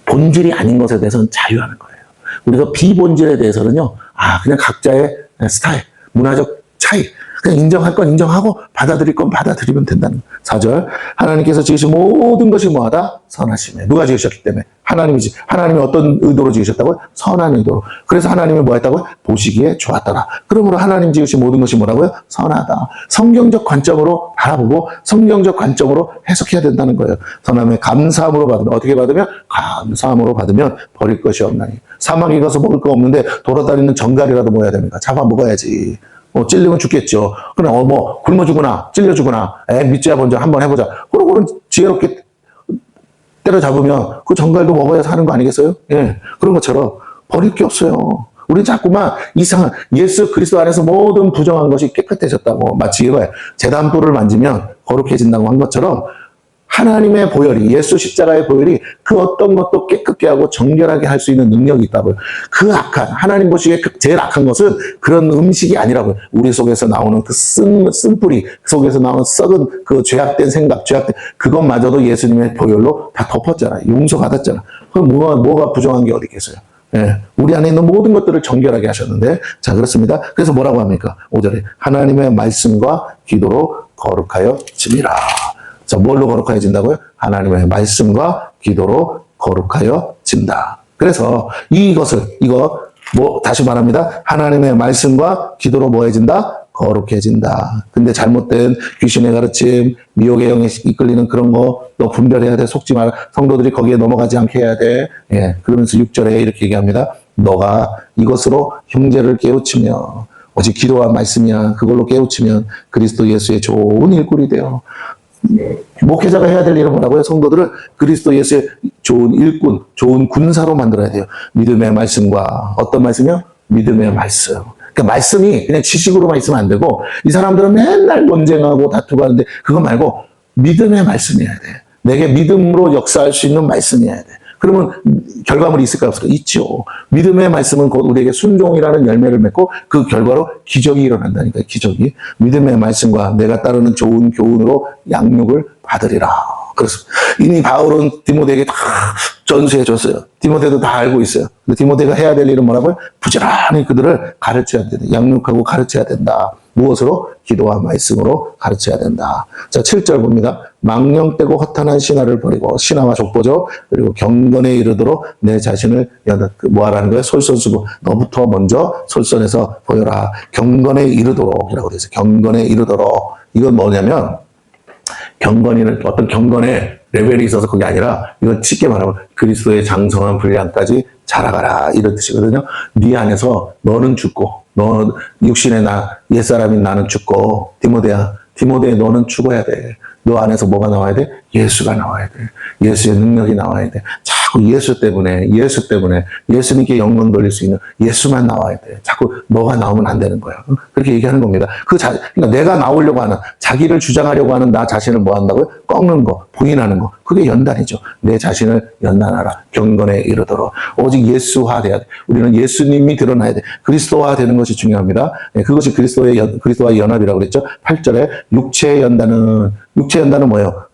본질이 아닌 것에 대해서는 자유하는 거예요. 우리가 비본질에 대해서는요, 그냥 각자의 스타일, 문화적 차이, 그냥 인정할 건 인정하고 받아들일 건 받아들이면 된다는 거예요. 4절, 하나님께서 지으신 모든 것이 뭐하다? 선하시네. 누가 지으셨기 때문에? 하나님이지. 하나님이 어떤 의도로 지으셨다고요? 선한 의도로. 그래서 하나님이 뭐 했다고요? 보시기에 좋았더라. 그러므로 하나님 지으신 모든 것이 뭐라고요? 선하다. 성경적 관점으로 바라보고 성경적 관점으로 해석해야 된다는 거예요. 선함에 감사함으로 받으면, 어떻게 받으면? 감사함으로 받으면 버릴 것이 없나니. 사막에 가서 먹을 거 없는데 돌아다니는 정갈이라도 뭐 해야 됩니까? 잡아 먹어야지. 찔리면 죽겠죠. 그럼 굶어 죽거나 찔려 죽거나 믿자 먼저 한번 해보자. 그러고는 지혜롭게 때려잡으면 그 정갈도 먹어야 사는 거 아니겠어요? 예, 그런 것처럼 버릴 게 없어요. 우리 자꾸만 이상한, 예수 그리스도 안에서 모든 부정한 것이 깨끗해졌다고, 마치 이거예요. 제단불을 만지면 거룩해진다고 한 것처럼 하나님의 보혈이, 예수 십자가의 보혈이 그 어떤 것도 깨끗게 하고 정결하게 할 수 있는 능력이 있다고요. 그 악한, 하나님 보시기에 제일 악한 것은 그런 음식이 아니라고요. 우리 속에서 나오는 그 쓴뿌리, 속에서 나오는 썩은 그 죄악된 생각, 그것마저도 예수님의 보혈로 다 덮었잖아요. 용서받았잖아요. 그럼 뭐가 부정한 게 어디 있겠어요? 예, 우리 안에 있는 모든 것들을 정결하게 하셨는데, 자, 그렇습니다. 그래서 뭐라고 합니까? 5절에 하나님의 말씀과 기도로 거룩하여 짐이라. 자, 뭘로 거룩해진다고요? 하나님의 말씀과 기도로 거룩하여 진다. 그래서 다시 말합니다. 하나님의 말씀과 기도로 뭐 해진다? 거룩해진다. 근데 잘못된 귀신의 가르침, 미혹의 영에 이끌리는 그런 거 너 분별해야 돼. 속지 말. 성도들이 거기에 넘어가지 않게 해야 돼. 예, 그러면서 6절에 이렇게 얘기합니다. 너가 이것으로 형제를 깨우치며, 오직 기도와 말씀이야, 그걸로 깨우치면 그리스도 예수의 좋은 일꾼이 되어 목회자가 해야 될 일은 뭐라고요? 성도들을 그리스도 예수의 좋은 일꾼, 좋은 군사로 만들어야 돼요. 믿음의 말씀과 어떤 말씀이요? 믿음의 말씀. 그러니까 말씀이 그냥 지식으로만 있으면 안 되고 이 사람들은 맨날 논쟁하고 다투고 하는데 그거 말고 믿음의 말씀이어야 돼. 내게 믿음으로 역사할 수 있는 말씀이어야 돼. 그러면 결과물이 있을까요? 없을까요? 있죠. 믿음의 말씀은 곧 우리에게 순종이라는 열매를 맺고 그 결과로 기적이 일어난다니까요. 기적이. 믿음의 말씀과 내가 따르는 좋은 교훈으로 양육을 받으리라. 그래서 이미 바울은 디모데에게 다 전수해 줬어요. 디모데도 다 알고 있어요. 근데 디모데가 해야 될 일은 뭐라고요? 부지런히 그들을 가르쳐야 된다. 양육하고 가르쳐야 된다. 무엇으로? 기도와 말씀으로 가르쳐야 된다. 자, 7절 봅니다. 망령되고 허탄한 신화를 버리고, 신화와 족보죠. 그리고 경건에 이르도록 내 자신을 뭐 하라는 거예요? 솔선수범. 너부터 먼저 솔선해서 보여라. 경건에 이르도록 이라고 되어 있어요. 경건에 이르도록. 이건 뭐냐면 경건이는 어떤 경건의 레벨이 있어서 그게 아니라 이건 쉽게 말하면 그리스도의 장성한 분량까지 자라가라 이런 뜻이거든요. 네 안에서 너는 죽고 너 육신의 나 옛사람인 나는 죽고 디모데야 너는 죽어야 돼. 너 안에서 뭐가 나와야 돼? 예수가 나와야 돼. 예수의 능력이 나와야 돼. 자꾸 예수 때문에 예수님께 영광 돌릴 수 있는 예수만 나와야 돼. 자꾸 너가 나오면 안 되는 거야. 그렇게 얘기하는 겁니다. 그러니까 내가 나오려고 하는, 자기를 주장하려고 하는 나 자신을 뭐 한다고요? 꺾는 거, 부인하는 거. 그게 연단이죠. 내 자신을 연단하라. 경건에 이르도록. 오직 예수화 돼야 돼. 우리는 예수님이 드러나야 돼. 그리스도화 되는 것이 중요합니다. 그것이 그리스도와의 연합이라고 그랬죠. 8절에 육체의 연단은 뭐예요?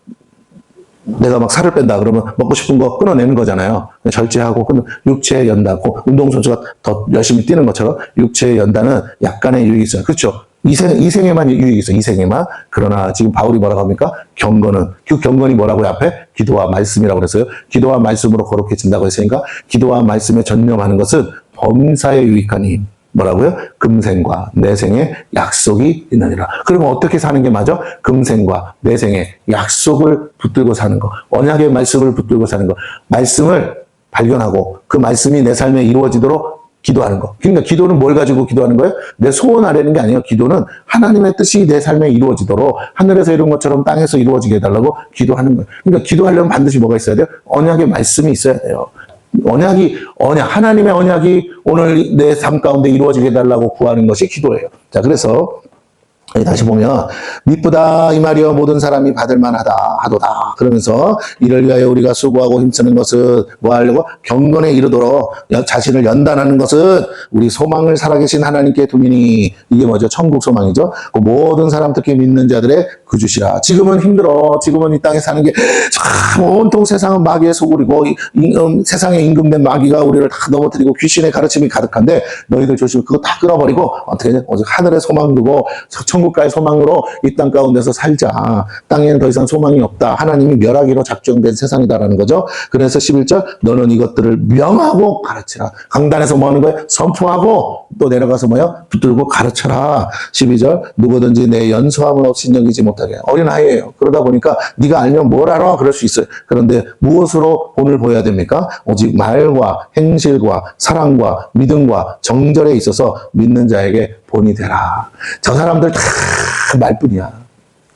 내가 막 살을 뺀다 그러면 먹고 싶은 거 끊어내는 거잖아요. 절제하고 육체의 연단, 운동선수가 더 열심히 뛰는 것처럼 육체의 연단은 약간의 유익이 있어요. 그렇죠? 이생에만 유익이 있어요. 이생에만. 그러나 지금 바울이 뭐라고 합니까? 경건은. 그 경건이 뭐라고요? 앞에? 기도와 말씀이라고 그랬어요. 기도와 말씀으로 거룩해진다고 했으니까 기도와 말씀에 전념하는 것은 범사에 유익한 힘. 뭐라고요? 금생과 내생의 약속이 있느니라. 그러면 어떻게 사는 게 맞아? 금생과 내생의 약속을 붙들고 사는 거. 언약의 말씀을 붙들고 사는 거. 말씀을 발견하고 그 말씀이 내 삶에 이루어지도록 기도하는 거. 그러니까 기도는 뭘 가지고 기도하는 거예요? 내 소원 아래는 게 아니에요. 기도는 하나님의 뜻이 내 삶에 이루어지도록 하늘에서 이룬 것처럼 땅에서 이루어지게 해달라고 기도하는 거예요. 그러니까 기도하려면 반드시 뭐가 있어야 돼요? 언약의 말씀이 있어야 돼요. 하나님의 언약이 오늘 내 삶 가운데 이루어지게 해달라고 구하는 것이 기도예요. 자, 그래서 다시 보면 미쁘다 이 말이여 모든 사람이 받을 만하다 하도다. 그러면서 이를 위하여 우리가 수고하고 힘쓰는 것은 뭐 하려고? 경건에 이르도록 자신을 연단하는 것은 우리 소망을 살아계신 하나님께 두미니. 이게 뭐죠? 천국 소망이죠. 그 모든 사람 특히 믿는 자들의 그 주시라. 지금은 힘들어. 지금은 이 땅에 사는 게 참 온통 세상은 마귀의 소굴이고 세상에 임금된 마귀가 우리를 다 넘어뜨리고 귀신의 가르침이 가득한데 너희들 조심히 그거 다 끊어버리고 어떻게 하냐? 오직 하늘에 소망 두고 천국가의 소망으로 이 땅 가운데서 살자. 땅에는 더 이상 소망이 없다. 하나님이 멸하기로 작정된 세상이다라는 거죠. 그래서 11절 너는 이것들을 명하고 가르치라. 강단에서 뭐 하는 거예요? 선포하고 또 내려가서 뭐요? 붙들고 가르쳐라. 12절 누구든지 내 연소함을 없이 여기지 못하게. 어린아이예요. 그러다 보니까 네가 알면 뭘 알아? 그럴 수 있어요. 그런데 무엇으로 본을 보여야 됩니까? 오직 말과 행실과 사랑과 믿음과 정절에 있어서 믿는 자에게 본이 되라. 저 사람들 다 말뿐이야.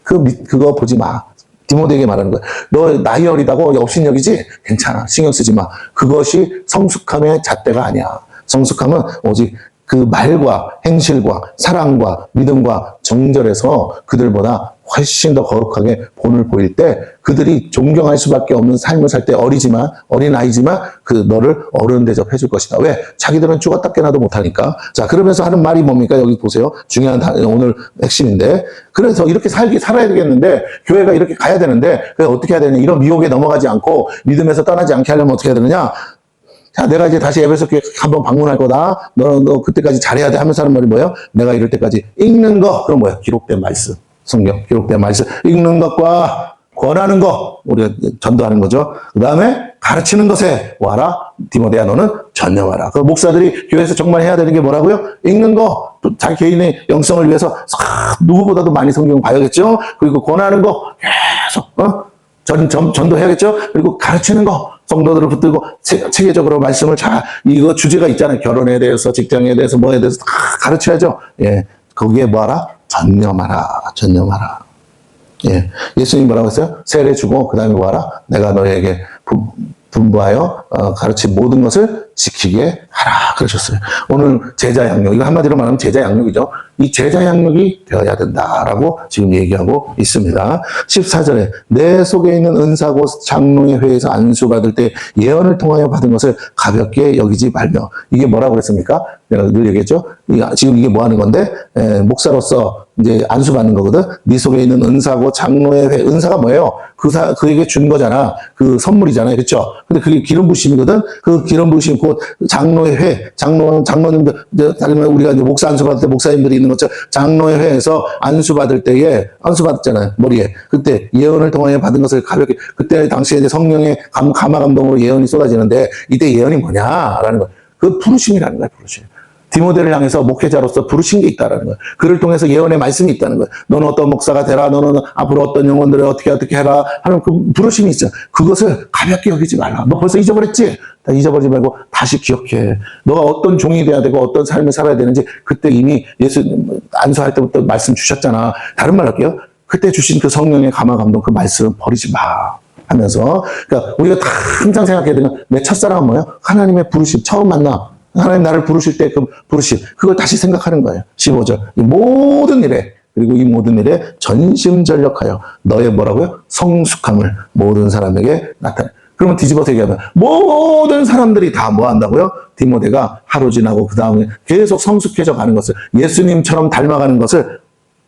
그거 보지 마. 디모데에게 말하는 거야. 너 나이 어리다고 업신여기지? 괜찮아. 신경 쓰지 마. 그것이 성숙함의 잣대가 아니야. 성숙함은 오직 그 말과 행실과 사랑과 믿음과 정절에서 그들보다 훨씬 더 거룩하게 본을 보일 때 그들이 존경할 수밖에 없는 삶을 살 때 어린아이지만 그 너를 어른 대접해 줄 것이다. 왜? 자기들은 죽었다 깨나도 못하니까. 자, 그러면서 하는 말이 뭡니까? 여기 보세요. 중요한 오늘 핵심인데. 그래서 이렇게 살아야 되겠는데 교회가 이렇게 가야 되는데 그래서 어떻게 해야 되냐. 이런 미혹에 넘어가지 않고 믿음에서 떠나지 않게 하려면 어떻게 해야 되느냐. 자, 내가 이제 다시 에베소 교회 한번 방문할 거다. 너 그때까지 잘해야 돼 하면서 하는 말이 뭐예요? 내가 이럴 때까지 읽는 거. 그럼 뭐예요? 기록된 말씀. 성경, 기록된 말씀. 읽는 것과 권하는 거. 우리가 전도하는 거죠. 그 다음에 가르치는 것에 뭐하라? 디모데야 너는 전념하라. 그 목사들이 교회에서 정말 해야 되는 게 뭐라고요? 읽는 거. 또 자기 개인의 영성을 위해서 누구보다도 많이 성경 봐야겠죠? 그리고 권하는 거 계속, 전도해야겠죠? 그리고 가르치는 거. 성도들을 붙들고 체계적으로 말씀을 이거 주제가 있잖아요. 결혼에 대해서, 직장에 대해서, 뭐에 대해서 다 가르쳐야죠. 예. 거기에 뭐하라? 전념하라. 예. 예수님 뭐라고 했어요? 세례 주고, 그 다음에 뭐하라? 내가 너에게 분부하여 가르친 모든 것을 지키게 하라 그러셨어요. 오늘 제자 양육, 이거 한마디로 말하면 제자 양육이죠. 이 제자 양육이 되어야 된다라고 지금 얘기하고 있습니다. 14절에 내 속에 있는 은사고 장로의 회에서 안수받을 때 예언을 통하여 받은 것을 가볍게 여기지 말며, 이게 뭐라고 그랬습니까? 내가 늘 얘기했죠. 지금 이게 뭐 하는 건데, 목사로서 이제 안수받는 거거든. 네 속에 있는 은사고 장로의 회, 은사가 뭐예요? 그에게 준 거잖아. 그 선물이잖아요. 그렇죠? 근데 그게 기름 부심이거든. 그 기름 부심 곧 장로의 회, 장로님들, 우리가 이제 목사 안수받을 때 목사님들이 있는 것처럼 장로의 회에서 안수받을 때에 안수받았잖아요. 머리에. 그때 예언을 통하여 받은 것을 가볍게, 그때 당시에 이제 성령의 감화 감동으로 예언이 쏟아지는데, 이때 예언이 뭐냐라는 거. 그 부르심이라는 거야, 부르심. 디모데를 향해서 목회자로서 부르신 게 있다라는 거예요. 그를 통해서 예언의 말씀이 있다는 거예요. 너는 어떤 목사가 되라, 너는 앞으로 어떤 영혼들을 어떻게 해라 하는 그 부르심이 있어. 그것을 가볍게 여기지 말라. 너 벌써 잊어버렸지? 다 잊어버리지 말고 다시 기억해. 너가 어떤 종이 돼야 되고 어떤 삶을 살아야 되는지 그때 이미 예수 안수할 때부터 말씀 주셨잖아. 다른 말 할게요. 그때 주신 그 성령의 감화 감동, 그 말씀 버리지 마 하면서, 그러니까 우리가 다 항상 생각해야 되는 내 첫사랑은 뭐예요? 하나님의 부르심. 처음 만나 하나님 나를 부르실 때 그 부르심, 그걸 다시 생각하는 거예요. 15절. 이 모든 일에, 그리고 이 모든 일에 전심전력하여 너의 뭐라고요? 성숙함을 모든 사람에게 나타내. 그러면 뒤집어서 얘기하면 모든 사람들이 다 뭐 한다고요? 디모데가 하루 지나고 그 다음에 계속 성숙해져 가는 것을, 예수님처럼 닮아가는 것을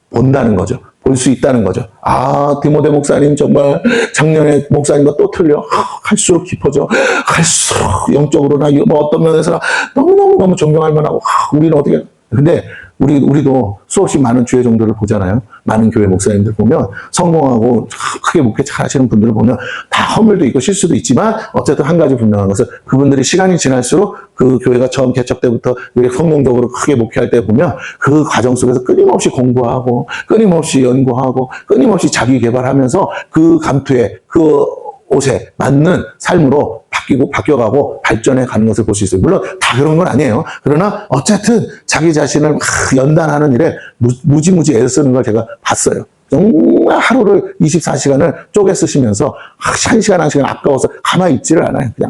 본다는 거죠. 볼 수 있다는 거죠. 아, 디모데 목사님 정말 작년에 목사님과 또 틀려. 갈수록 깊어져. 갈수록 영적으로나 뭐 어떤 면에서나 너무 존경할 만하고, 우리는 어떻게, 근데 우리도 수없이 많은 주의 종들을 보잖아요. 많은 교회 목사님들 보면 성공하고 크게 목회 잘 하시는 분들을 보면 다 허물도 있고 실수도 있지만, 어쨌든 한 가지 분명한 것은 그분들이 시간이 지날수록 그 교회가 처음 개척 때부터 성공적으로 크게 목회할 때 보면 그 과정 속에서 끊임없이 공부하고 끊임없이 연구하고 끊임없이 자기 개발하면서 그 감투에 그 옷에 맞는 삶으로 바뀌어가고 발전해 가는 것을 볼 수 있어요. 물론 다 그런 건 아니에요. 그러나 어쨌든 자기 자신을 연단하는 일에 무지무지 애쓰는 걸 제가 봤어요. 정말 하루를 24시간을 쪼개 쓰시면서 한 시간 아까워서 가만히 있지를 않아요. 그냥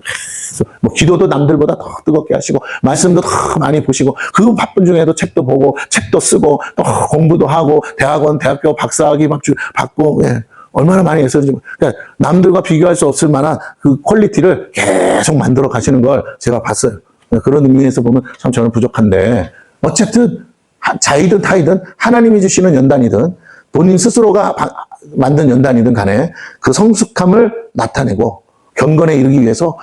뭐 기도도 남들보다 더 뜨겁게 하시고 말씀도 더 많이 보시고, 그 바쁜 중에도 책도 보고 책도 쓰고 또 공부도 하고 대학교 박사학위 받고, 예. 얼마나 많이 애쓰는지. 그러니까 남들과 비교할 수 없을 만한 그 퀄리티를 계속 만들어 가시는 걸 제가 봤어요. 그런 의미에서 보면 참 저는 부족한데, 어쨌든 자이든 타이든 하나님이 주시는 연단이든 본인 스스로가 만든 연단이든 간에 그 성숙함을 나타내고 경건에 이르기 위해서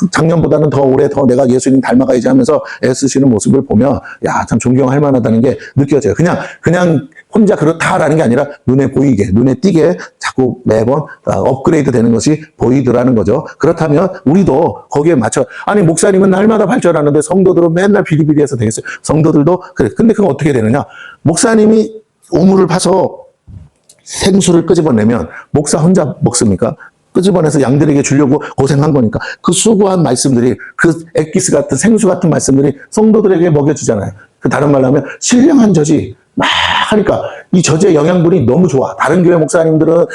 작년보다는 더 오래 더 내가 예수님 닮아가야지 하면서 애쓰시는 모습을 보면, 야, 참 존경할 만하다는 게 느껴져요. 그냥 혼자 그렇다라는 게 아니라 눈에 보이게, 눈에 띄게 자꾸 매번 업그레이드 되는 것이 보이더라는 거죠. 그렇다면 우리도 거기에 맞춰, 아니 목사님은 날마다 발전하는데 성도들은 맨날 비리비리해서 되겠어요. 성도들도 그래. 근데 그건 어떻게 되느냐? 목사님이 우물을 파서 생수를 끄집어내면 목사 혼자 먹습니까? 끄집어내서 양들에게 주려고 고생한 거니까 그 수고한 말씀들이, 그 엑기스 같은 생수 같은 말씀들이 성도들에게 먹여주잖아요. 그 다른 말로 하면 신령한 젖이 막 하니까 이 젖의 영양분이 너무 좋아. 다른 교회 목사님들은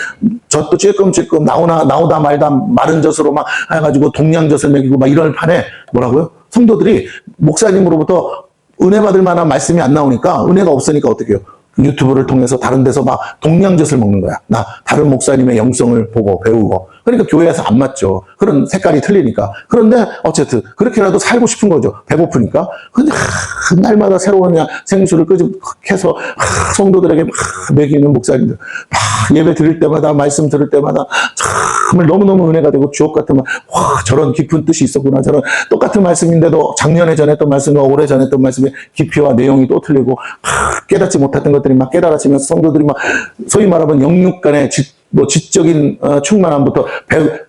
젖도 찔끔찔끔 나오다 말다 마른 젖으로 막 해가지고 동양젖을 먹이고 막 이런 판에 뭐라고요? 성도들이 목사님으로부터 은혜 받을 만한 말씀이 안 나오니까, 은혜가 없으니까 어떻게 해요? 유튜브를 통해서 다른 데서 막 동양젖을 먹는 거야. 나 다른 목사님의 영성을 보고 배우고. 그러니까 교회에서 안 맞죠. 그런 색깔이 틀리니까. 그런데 어쨌든 그렇게라도 살고 싶은 거죠. 배고프니까. 근데 날마다 새로운 생수를 끄집해서 성도들에게 막 먹이는 목사님들. 예배 드릴 때마다, 말씀 들을 때마다 정말 너무너무 은혜가 되고 주옥 같은 말, 와, 저런 깊은 뜻이 있었구나. 저런 똑같은 말씀인데도 작년에 전했던 말씀과 올해 전했던 말씀의 깊이와 내용이 또 틀리고, 깨닫지 못했던 것들이 막 깨달아지면서 성도들이 막 소위 말하면 영육 간의 지적인 충만함부터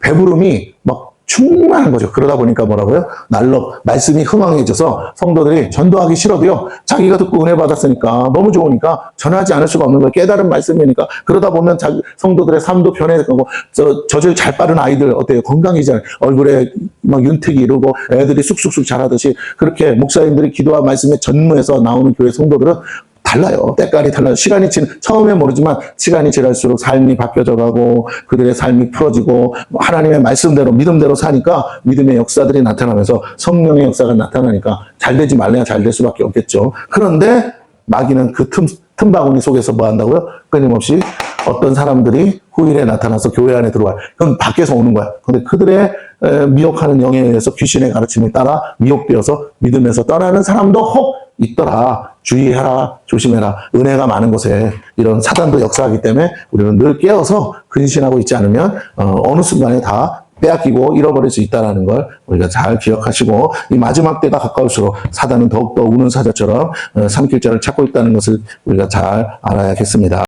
배부름이 막 충만한 거죠. 그러다 보니까 뭐라고요? 날로 말씀이 흥황해져서 성도들이 전도하기 싫어도요, 자기가 듣고 은혜 받았으니까 너무 좋으니까 전하지 않을 수가 없는 거예요. 깨달은 말씀이니까. 그러다 보면 성도들의 삶도 변해가고, 젖을 잘 빠른 아이들 어때요? 건강이잖아요. 얼굴에 막 윤택이 이르고 애들이 쑥쑥쑥 자라듯이, 그렇게 목사님들이 기도와 말씀에 전무해서 나오는 교회 성도들은 달라요. 때깔이 달라요. 처음에 모르지만 시간이 지날수록 삶이 바뀌어져 가고 그들의 삶이 풀어지고 하나님의 말씀대로 믿음대로 사니까 믿음의 역사들이 나타나면서 성령의 역사가 나타나니까 잘 되지 말래야 잘 될 수밖에 없겠죠. 그런데 마귀는 그 틈바구니 속에서 뭐 한다고요? 끊임없이 어떤 사람들이 후일에 나타나서 교회 안에 들어와요. 그건 밖에서 오는 거야. 근데 그들의 미혹하는 영에 의해서 귀신의 가르침에 따라 미혹되어서 믿음에서 떠나는 사람도 혹 있더라. 주의해라. 조심해라. 은혜가 많은 곳에 이런 사단도 역사하기 때문에 우리는 늘 깨어서 근신하고 있지 않으면 어느 순간에 다 빼앗기고 잃어버릴 수 있다는 걸 우리가 잘 기억하시고 이 마지막 때가 가까울수록 사단은 더욱더 우는 사자처럼 삼킬자를 찾고 있다는 것을 우리가 잘 알아야겠습니다.